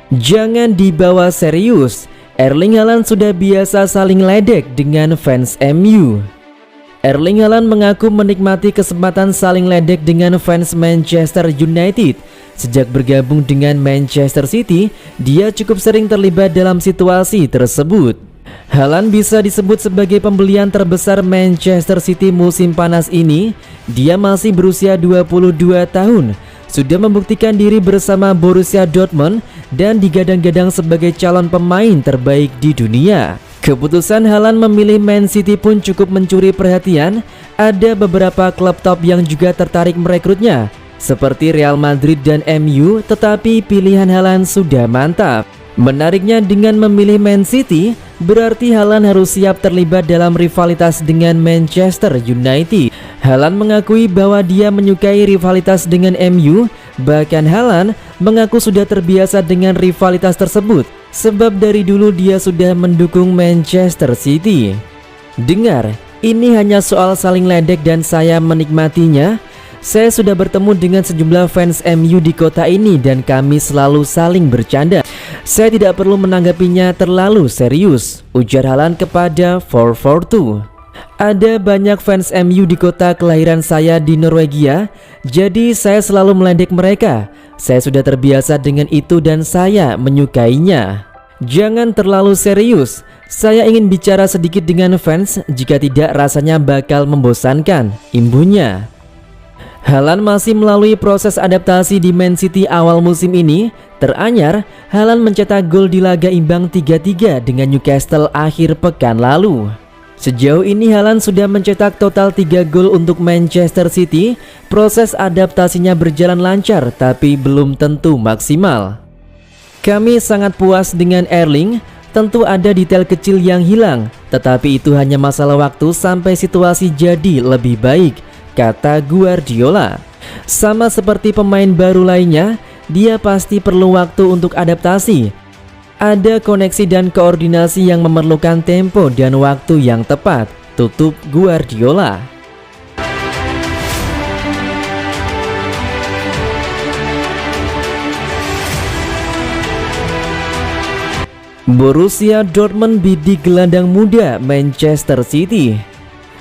Jangan dibawa serius, Erling Haaland sudah biasa saling ledek dengan fans MU. Erling Haaland mengaku menikmati kesempatan saling ledek dengan fans Manchester United. Sejak bergabung dengan Manchester City, dia cukup sering terlibat dalam situasi tersebut. Haaland bisa disebut sebagai pembelian terbesar Manchester City musim panas ini. Dia masih berusia 22 tahun, sudah membuktikan diri bersama Borussia Dortmund dan digadang-gadang sebagai calon pemain terbaik di dunia. Keputusan Haaland memilih Man City pun cukup mencuri perhatian. Ada beberapa klub top yang juga tertarik merekrutnya, seperti Real Madrid dan MU, tetapi pilihan Haaland sudah mantap. Menariknya, dengan memilih Man City, berarti Haaland harus siap terlibat dalam rivalitas dengan Manchester United. Haaland mengakui bahwa dia menyukai rivalitas dengan MU. Bahkan Haaland mengaku sudah terbiasa dengan rivalitas tersebut, sebab dari dulu dia sudah mendukung Manchester City. Dengar, ini hanya soal saling ledek dan saya menikmatinya. Saya sudah bertemu dengan sejumlah fans MU di kota ini dan kami selalu saling bercanda. Saya tidak perlu menanggapinya terlalu serius, ujar Haaland kepada 442. Ada banyak fans MU di kota kelahiran saya di Norwegia, jadi saya selalu meledek mereka. Saya sudah terbiasa dengan itu dan saya menyukainya. Jangan terlalu serius, saya ingin bicara sedikit dengan fans, jika tidak rasanya bakal membosankan, imbuhnya. Haaland masih melalui proses adaptasi di Man City awal musim ini. Teranyar, Haaland mencetak gol di laga imbang 3-3 dengan Newcastle akhir pekan lalu. Sejauh ini Haaland sudah mencetak total 3 gol untuk Manchester City. Proses adaptasinya berjalan lancar tapi belum tentu maksimal. Kami sangat puas dengan Erling. Tentu ada detail kecil yang hilang, tetapi itu hanya masalah waktu sampai situasi jadi lebih baik, kata Guardiola. Sama seperti pemain baru lainnya, dia pasti perlu waktu untuk adaptasi. Ada koneksi dan koordinasi yang memerlukan tempo dan waktu yang tepat, tutup Guardiola. Borussia Dortmund bidik gelandang muda Manchester City.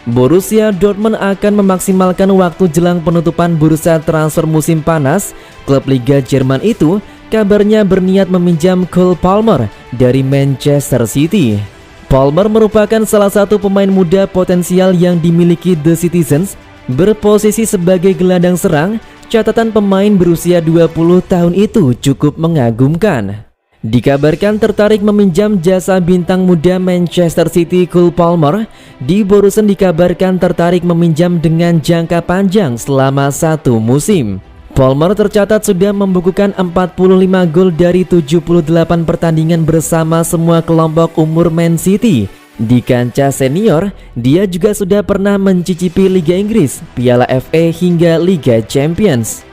Borussia Dortmund akan memaksimalkan waktu jelang penutupan bursa transfer musim panas. Klub Liga Jerman itu kabarnya berniat meminjam Cole Palmer dari Manchester City. Palmer merupakan salah satu pemain muda potensial yang dimiliki The Citizens. Berposisi sebagai gelandang serang, catatan pemain berusia 20 tahun itu cukup mengagumkan. Dikabarkan tertarik meminjam jasa bintang muda Manchester City Cole Palmer. Di Borussen dikabarkan tertarik meminjam dengan jangka panjang selama 1 musim. Palmer tercatat sudah membukukan 45 gol dari 78 pertandingan bersama semua kelompok umur Man City. Di kancah senior, dia juga sudah pernah mencicipi Liga Inggris, Piala FA hingga Liga Champions.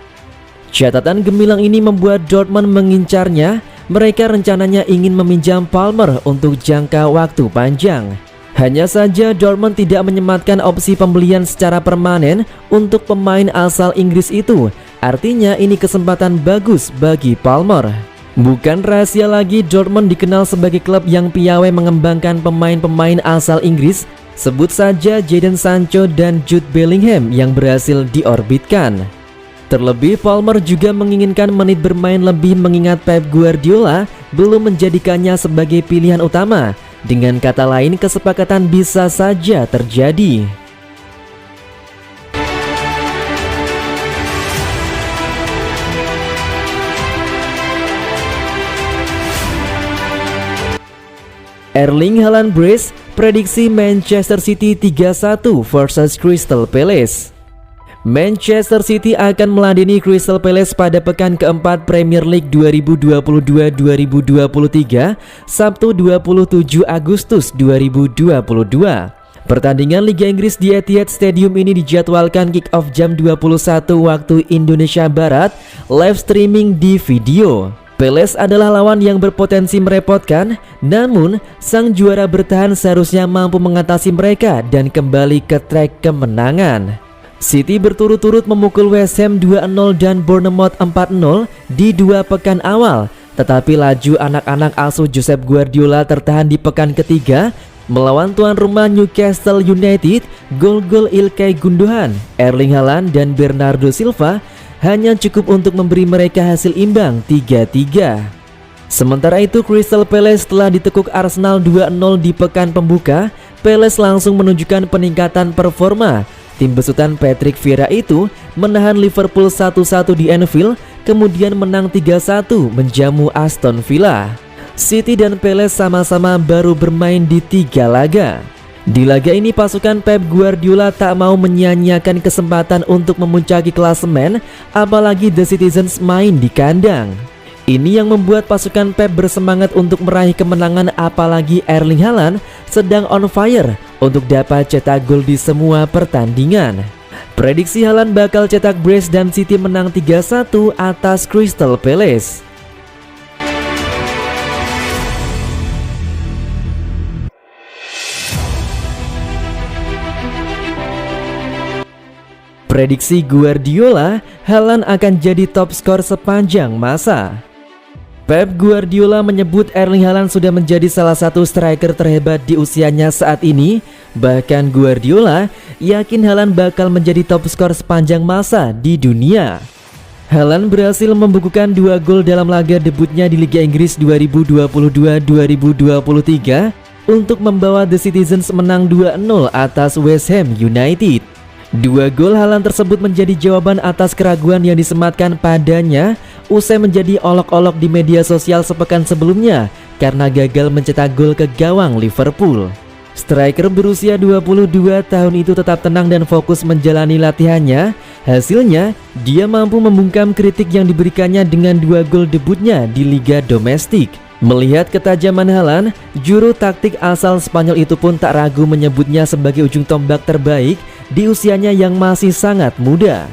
Catatan gemilang ini membuat Dortmund mengincarnya. Mereka rencananya ingin meminjam Palmer untuk jangka waktu panjang. Hanya saja Dortmund tidak menyematkan opsi pembelian secara permanen untuk pemain asal Inggris itu. Artinya ini kesempatan bagus bagi Palmer. Bukan rahasia lagi, Dortmund dikenal sebagai klub yang piawai mengembangkan pemain-pemain asal Inggris. Sebut saja Jadon Sancho dan Jude Bellingham yang berhasil diorbitkan. Terlebih Palmer juga menginginkan menit bermain lebih, mengingat Pep Guardiola belum menjadikannya sebagai pilihan utama. Dengan kata lain, kesepakatan bisa saja terjadi. Erling Haaland brace, prediksi Manchester City 3-1 versus Crystal Palace. Manchester City akan meladeni Crystal Palace pada pekan keempat Premier League 2022-2023, Sabtu 27 Agustus 2022. Pertandingan Liga Inggris di Etihad Stadium ini dijadwalkan kick-off jam 21 waktu Indonesia Barat, live streaming di video. Palace adalah lawan yang berpotensi merepotkan, namun sang juara bertahan seharusnya mampu mengatasi mereka dan kembali ke trek kemenangan. City berturut-turut memukul West Ham 2-0 dan Bournemouth 4-0 di 2 pekan awal. Tetapi laju anak-anak asuh Josep Guardiola tertahan di pekan ketiga melawan tuan rumah Newcastle United. Gol-gol Ilkay Gundogan, Erling Haaland dan Bernardo Silva hanya cukup untuk memberi mereka hasil imbang 3-3. Sementara itu Crystal Palace telah ditekuk Arsenal 2-0 di pekan pembuka. Palace langsung menunjukkan peningkatan performa. Tim besutan Patrick Vieira itu menahan Liverpool 1-1 di Anfield, kemudian menang 3-1 menjamu Aston Villa. City dan Palace sama-sama baru bermain di 3 laga. Di laga ini pasukan Pep Guardiola tak mau menyia-nyiakan kesempatan untuk memuncaki klasemen, apalagi The Citizens main di kandang. Ini yang membuat pasukan Pep bersemangat untuk meraih kemenangan, apalagi Erling Haaland sedang on fire untuk dapat cetak gol di semua pertandingan. Prediksi Haaland bakal cetak brace dan City menang 3-1 atas Crystal Palace. Prediksi Guardiola, Haaland akan jadi top skor sepanjang masa. Pep Guardiola menyebut Erling Haaland sudah menjadi salah satu striker terhebat di usianya saat ini. Bahkan Guardiola yakin Haaland bakal menjadi top skor sepanjang masa di dunia. Haaland berhasil membukukan 2 gol dalam laga debutnya di Liga Inggris 2022-2023 untuk membawa The Citizens menang 2-0 atas West Ham United. 2 gol Haaland tersebut menjadi jawaban atas keraguan yang disematkan padanya usai menjadi olok-olok di media sosial sepekan sebelumnya karena gagal mencetak gol ke gawang Liverpool. Striker berusia 22 tahun itu tetap tenang dan fokus menjalani latihannya. Hasilnya, dia mampu membungkam kritik yang diberikannya dengan 2 gol debutnya di liga domestik. Melihat ketajaman Haaland, juru taktik asal Spanyol itu pun tak ragu menyebutnya sebagai ujung tombak terbaik di usianya yang masih sangat muda.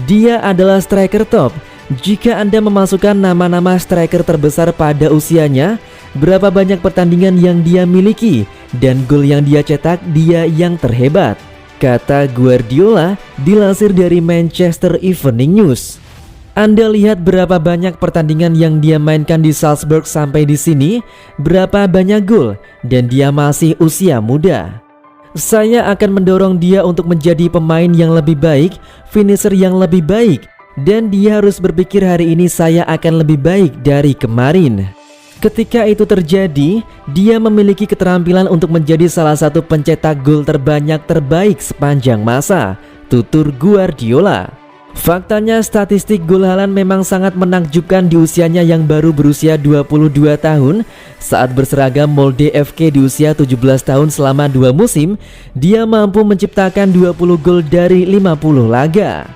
Dia adalah striker top. Jika Anda memasukkan nama-nama striker terbesar pada usianya, berapa banyak pertandingan yang dia miliki dan gol yang dia cetak, dia yang terhebat, kata Guardiola dilansir dari Manchester Evening News. Anda lihat berapa banyak pertandingan yang dia mainkan di Salzburg sampai di sini, berapa banyak gol, dan dia masih usia muda. Saya akan mendorong dia untuk menjadi pemain yang lebih baik, finisher yang lebih baik, dan dia harus berpikir hari ini saya akan lebih baik dari kemarin. Ketika itu terjadi, dia memiliki keterampilan untuk menjadi salah satu pencetak gol terbanyak terbaik sepanjang masa, tutur Guardiola. Faktanya statistik gol Haaland memang sangat menakjubkan di usianya yang baru berusia 22 tahun. Saat berseragam Molde FK di usia 17 tahun selama 2 musim, dia mampu menciptakan 20 gol dari 50 laga.